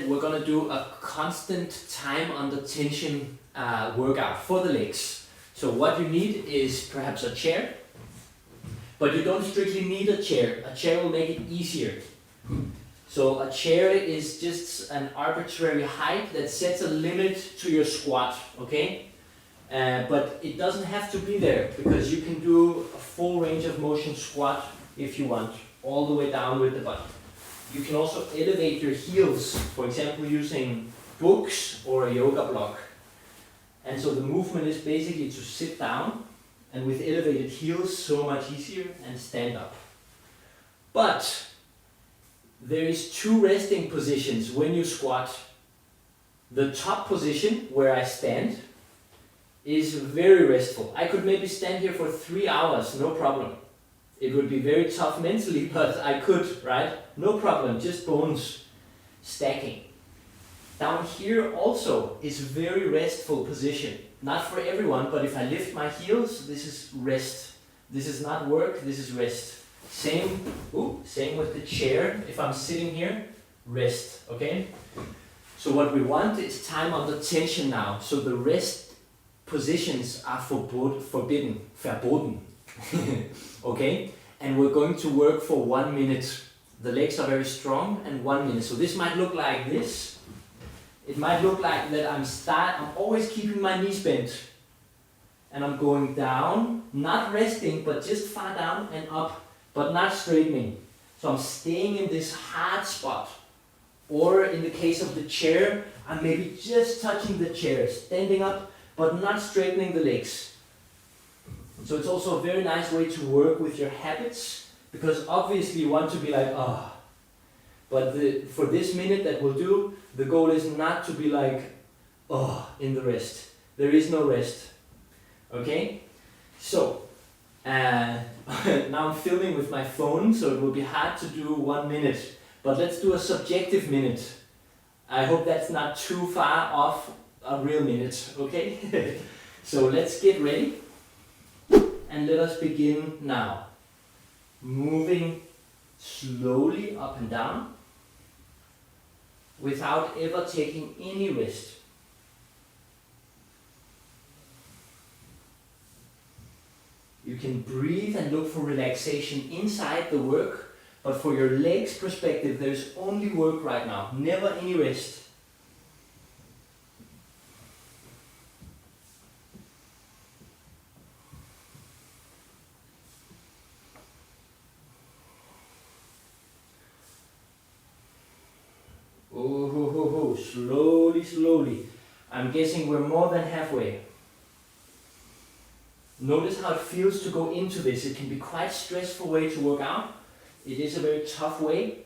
We're going to do a constant time under tension workout for the legs. So what you need is perhaps a chair, but you don't strictly need a chair. A chair will make it easier. So a chair is just an arbitrary height that sets a limit to your squat, okay? But it doesn't have to be there, because you can do a full range of motion squat if you want, all the way down with the butt. You can also elevate your heels, for example using books or a yoga block. And so the movement is basically to sit down, and with elevated heels so much easier, and stand up. But there is two resting positions when you squat. The top position, where I stand, is very restful. I could maybe stand here for 3 hours, no problem. It would be very tough mentally, but I could, right? No problem, just bones stacking. Down here also is very restful position. Not for everyone, but if I lift my heels, this is rest. This is not work, this is rest. Same with the chair. If I'm sitting here, rest, okay? So what we want is time under tension now. So the rest positions are forbidden, verboten. Okay? And we're going to work for 1 minute. The legs are very strong, and 1 minute. So this might look like this. It might look like that I'm always keeping my knees bent. And I'm going down, not resting, but just far down and up, but not straightening. So I'm staying in this hard spot. Or in the case of the chair, I'm maybe just touching the chair, standing up, but not straightening the legs. So it's also a very nice way to work with your habits, because obviously you want to be like, ah. Oh. But for this minute that we'll do, the goal is not to be like, oh, in the rest. There is no rest. Okay? So, now I'm filming with my phone, so it will be hard to do 1 minute. But let's do a subjective minute. I hope that's not too far off a real minute, okay? So let's get ready. And let us begin now. Moving slowly up and down without ever taking any rest. You can breathe and look for relaxation inside the work, but for your legs perspective, there's only work right now, never any rest. Slowly, slowly. I'm guessing we're more than halfway. Notice how it feels to go into this. It can be quite stressful way to work out. It is a very tough way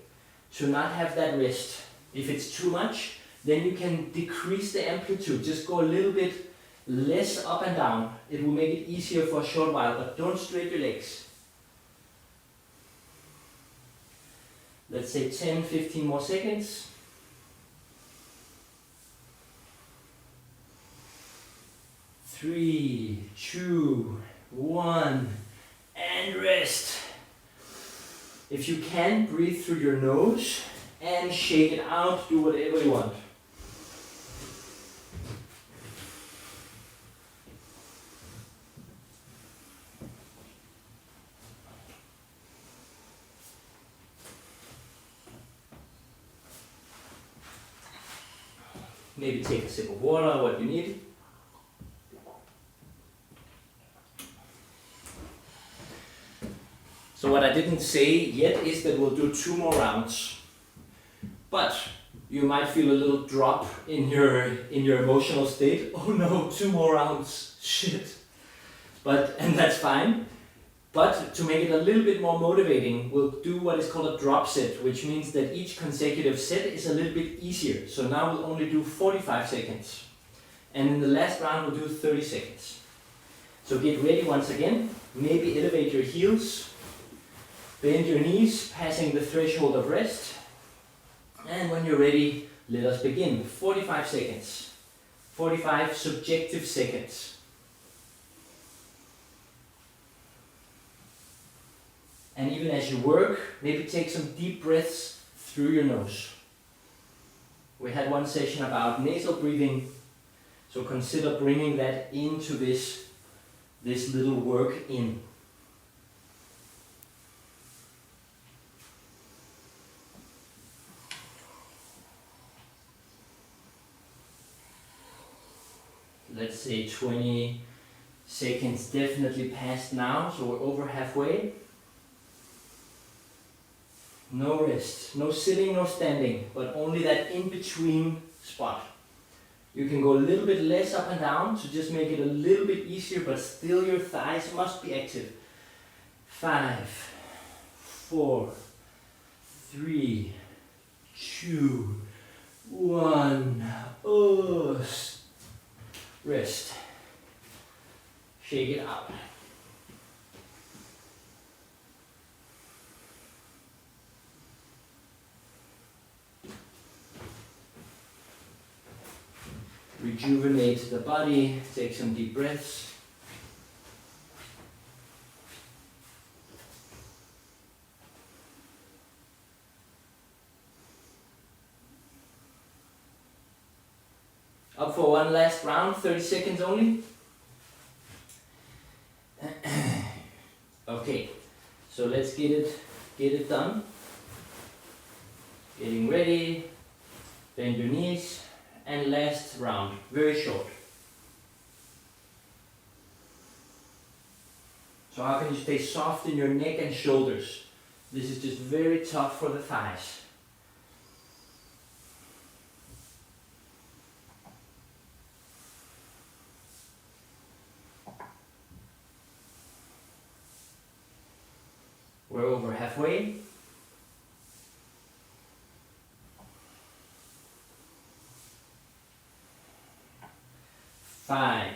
to not have that rest. If it's too much, then you can decrease the amplitude. Just go a little bit less up and down. It will make it easier for a short while, but don't straight your legs. Let's say 10-15 more seconds. 3, 2, 1, and rest. If you can, breathe through your nose and shake it out. Do whatever you want. Maybe take a sip of water, what you need. So what I didn't say yet is that we'll do 2 more rounds. But you might feel a little drop in your emotional state. Oh no, 2 more rounds, shit. And that's fine. But to make it a little bit more motivating, we'll do what is called a drop set, which means that each consecutive set is a little bit easier. So now we'll only do 45 seconds. And in the last round we'll do 30 seconds. So get ready once again. Maybe elevate your heels. Bend your knees, passing the threshold of rest. And when you're ready, let us begin. 45 seconds. 45 subjective seconds. And even as you work, maybe take some deep breaths through your nose. We had one session about nasal breathing, so consider bringing that into this little work in. Let's say 20 seconds definitely passed now, so we're over halfway. No rest, no sitting, no standing, but only that in-between spot. You can go a little bit less up and down to just make it a little bit easier, but still your thighs must be active. 5, 4, 3, 2, 1. Oh, rest. Shake it out. Rejuvenate the body, take some deep breaths. Up for one last round, 30 seconds only. Okay, so let's get it done. Getting ready, bend your knees, and last round, very short. So how can you stay soft in your neck and shoulders? This is just very tough for the thighs. We're over halfway. 5,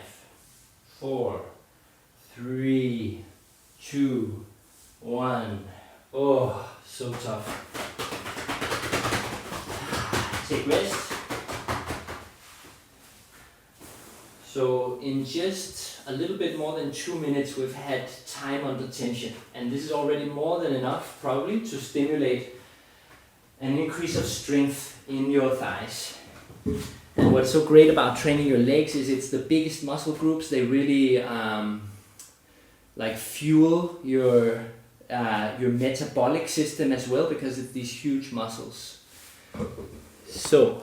4, 3, 2, 1. Oh, so tough. Take rest. So in just a little bit more than 2 minutes we've had time under tension, and this is already more than enough probably to stimulate an increase of strength in your thighs. And what's so great about training your legs is it's the biggest muscle groups. They really like fuel your metabolic system as well, because it's these huge muscles. So